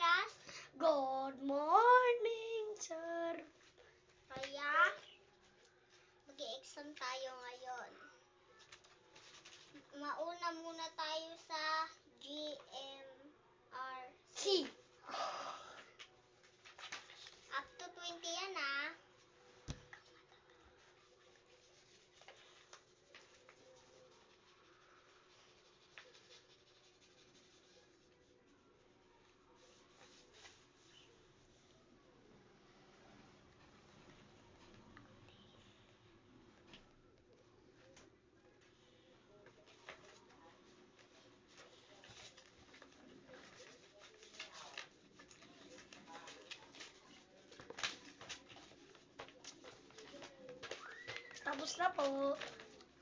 class? Good morning, sir. Kaya, mag-e-exam tayo ngayon. Mauna muna tayo sa GMRC. Up to 20 yan ah. Tapos na po.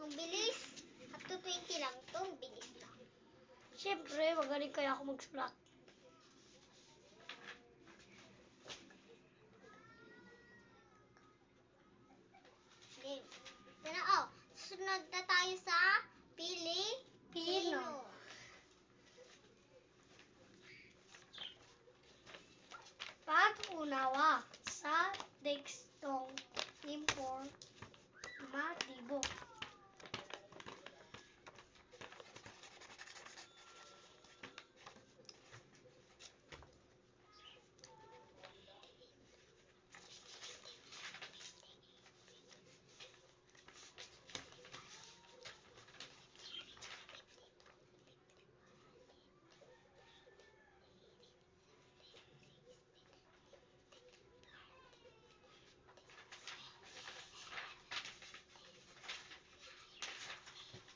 Ang bilis. Up to 20 lang to. Ang bilis lang. Siyempre, magaling kaya ako magsulat. Game. Ito na, oh. Sunod na tayo sa Pilipino. Pag-unawa sa tekstong informatibo.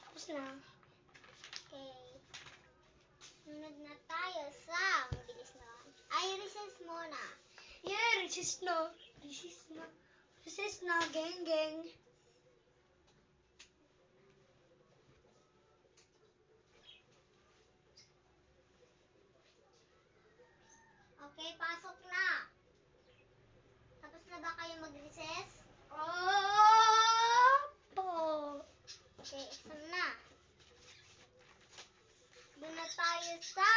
Tapos na. Okay. Sunod na tayo sa, ang bilis na. Ay, recess muna. Yeah, recess na, geng. Okay, pasok na. Tapos na ba kayo mag-recess? Opo. Okay, exam na. Doon na tayo sa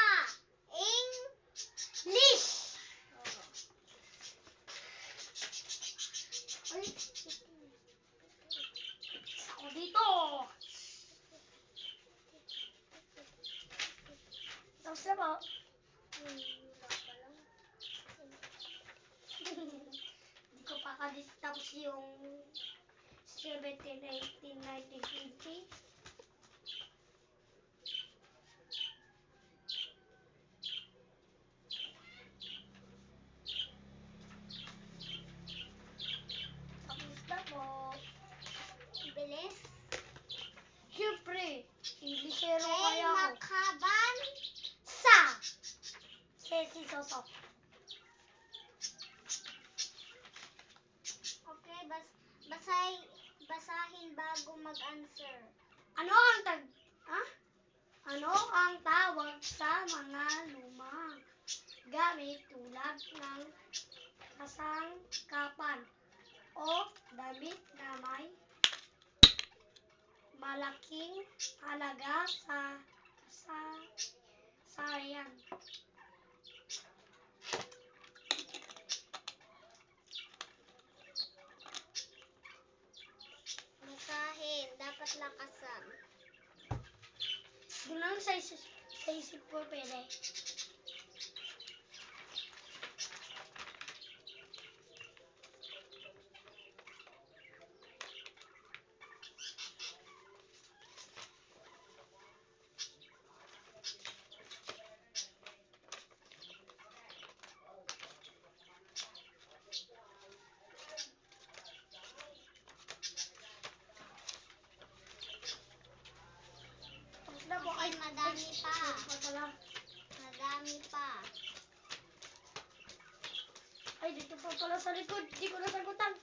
English. Ay, ako dito. Tapos na po. Hindi ko pa tapos yung 17, 18, 19, 20. Tapos na po. bilis. Siyempre, Englishero Okay, kaya ako. makaban. Sa Sesi Soso. Okay, basahin bago mag-answer. Ano ang tawag sa mga lumang gamit tulad ng kasangkapan o damit na may malaking halaga sa kasaysayan? Basahin, dapat lakasan. Doon lang sa isip ko pwede. Okay, madami pa. Madami pa. Ay, dito pa pala sa likod. Hindi ko nasagutan.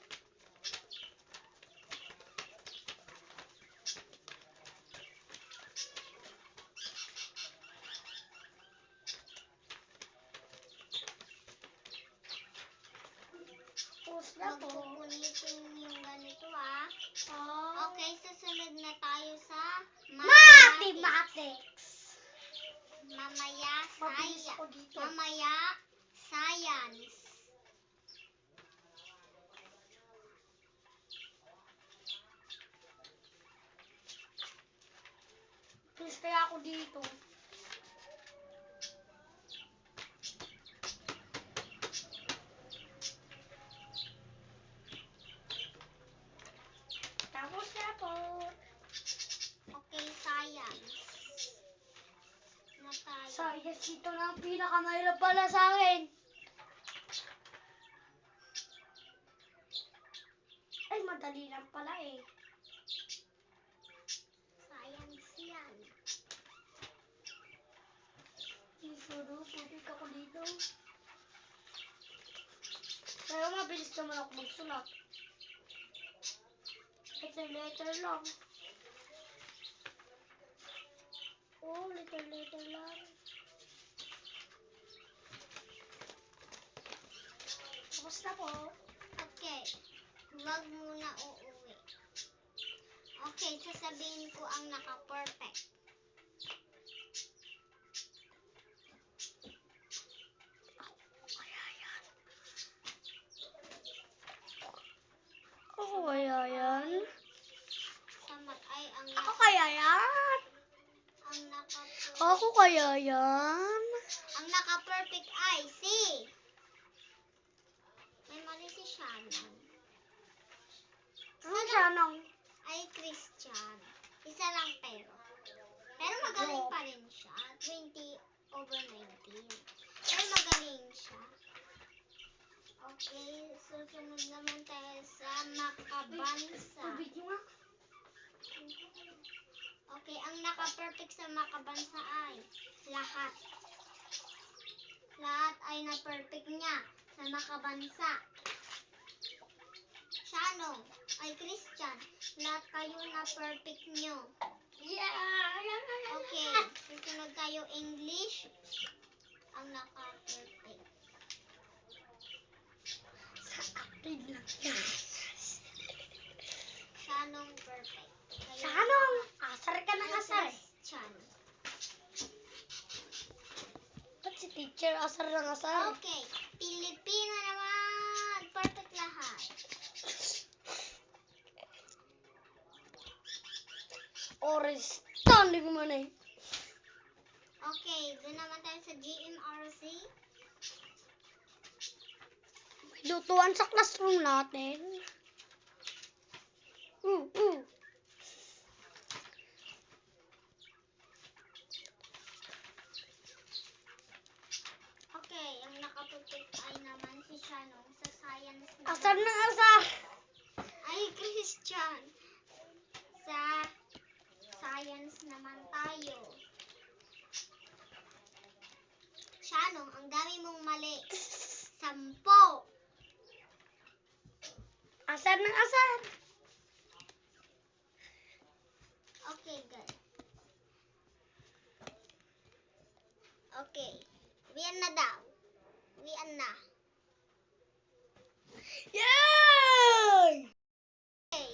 Tapos na po. Magpupunitin yung ganito ah. Oh. Okay, susunod na tayo sa Mathematics. Mamaya, Mabilis ako dito. Mamaya, science. Please kaya ako dito. Tapos na po. Okay, science. Na tayo. Science ito na ang pinakamahirap pala sa akin. Ay, madali lang pala eh. Science yan. Isudo, putik ako dito. Pero mabilis naman ako magsulat. Letter lang. Oh, letter lang. Tapos na po. Okay. Huwag muna uuwi. Okay, sasabihin ko ang naka-perfect. Ako kaya yan? Sa mat ay ang Ako kaya yan? ang naka-perfect. Ako kaya yan? Ang naka-perfect ay si. May mali si Shannon. Ano siya nang? Ay Christian. Isa lang pero. Pero magaling pa rin siya. 20/19. Pero magaling siya. Okay, susunod naman tayo sa makabansa. Video nga. Okay, ang naka-perfect sa makabansa ay lahat. Lahat ay na-perfect niya sa makabansa. Shanong ay Christian. Lahat kayo na-perfect nyo. Yeah. Okay, susunod tayo English. Ang naka-perfect. Sa akin lang yan. Shanong perfect. Kayo Sa anong? Asar ka ng ay asar eh. Christian. Ba't si teacher asar ng asar? Okay, Pilipino naman. Perfect lahat. Orange. Tandi ko man eh. Okay, doon naman tayo sa GMRC. Lutuan sa classroom natin. Okay, ang nakaputik ay naman si Shanong sa science Asar naman. ng asar. Ay Christian. Sa science naman tayo. Shanong, ang dami mong mali. 10. Asar ng asar. Okay, good. Okay. Wian na daw. Wian na. Yay! Okay.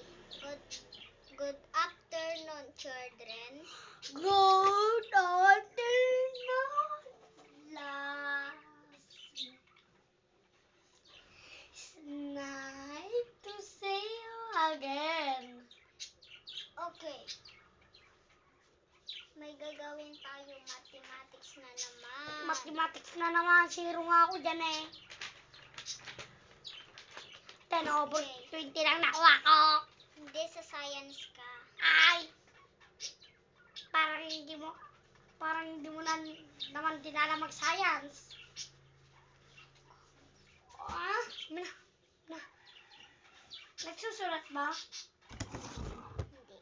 Good afternoon, children. Good afternoon. It's nice to see you again. Okay. May gagawin tayo mathematics na naman. Mathematics na naman. Zero nga ako dyan eh. 10/20 lang nakuha ko. Hindi, sa science ka. Ay! Parang hindi mo naman dinala mag-science. Ah, na. Nagsusulat ba? Hindi.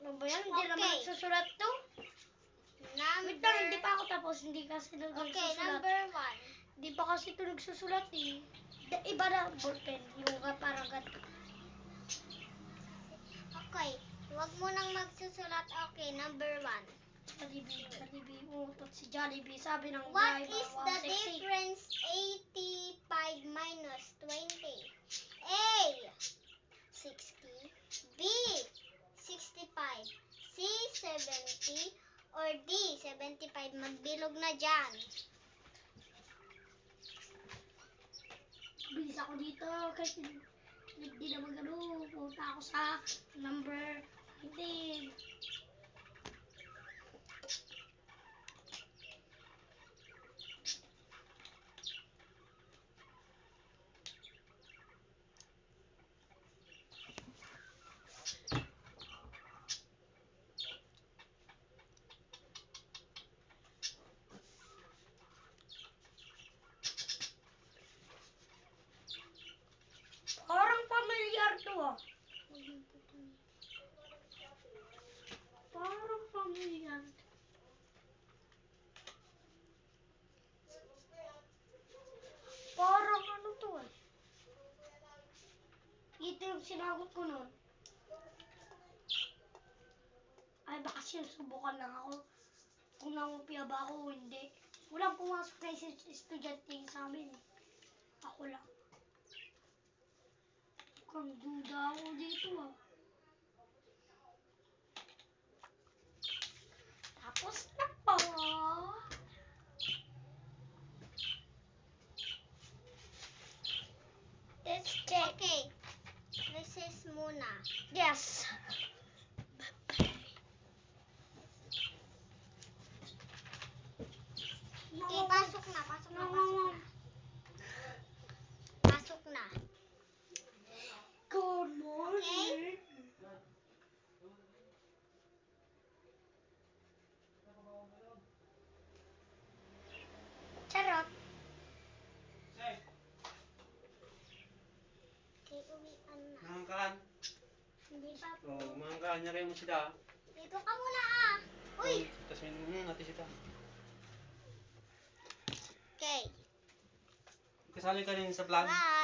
Ano ba yan? Hindi naman Okay. nagsusulat to. Wait lang, hindi pa ako tapos. Hindi kasi ito Okay, nagsusulat. number 1. Hindi pa kasi ito nagsusulat eh. Iba na ballpen. Yung parang ganito. Okay, huwag mo nang magsusulat. Okay, number 1. Jollibee. Umutot si Jollibee. Sabi ng What driver, is wow, the sexy. difference 85 minus 20? A. 60. B. 65. C. 70. or D, 75. Magbilog na dyan. Bilis ako dito kasi hindi na magano. Punta ako sa number 19. Parang pamilyar to ah. Parang pamilyar. Parang ano to eh. Ito yung sinagot ko nun. Ay baka sinusubukan lang ako. Kung nangupya ba ako o hindi. Walang pumasok na estudyante sa amin eh. Ako lang. Mukhang duda ako dito ah. Tapos na po. Let's check. Okay. Recess muna. Yes. Okay, pasok na. Pasok na. Pasok na. Pasok na. Good morning. Charot. Okay, uwian na. Mangkaan. Hindi pa po. Oh, mangkaan niya rin mo sila. Dito ka muna ah. Uy! Tapos minum natin sila. Okay. Kasali ka rin sa vlog. Bye!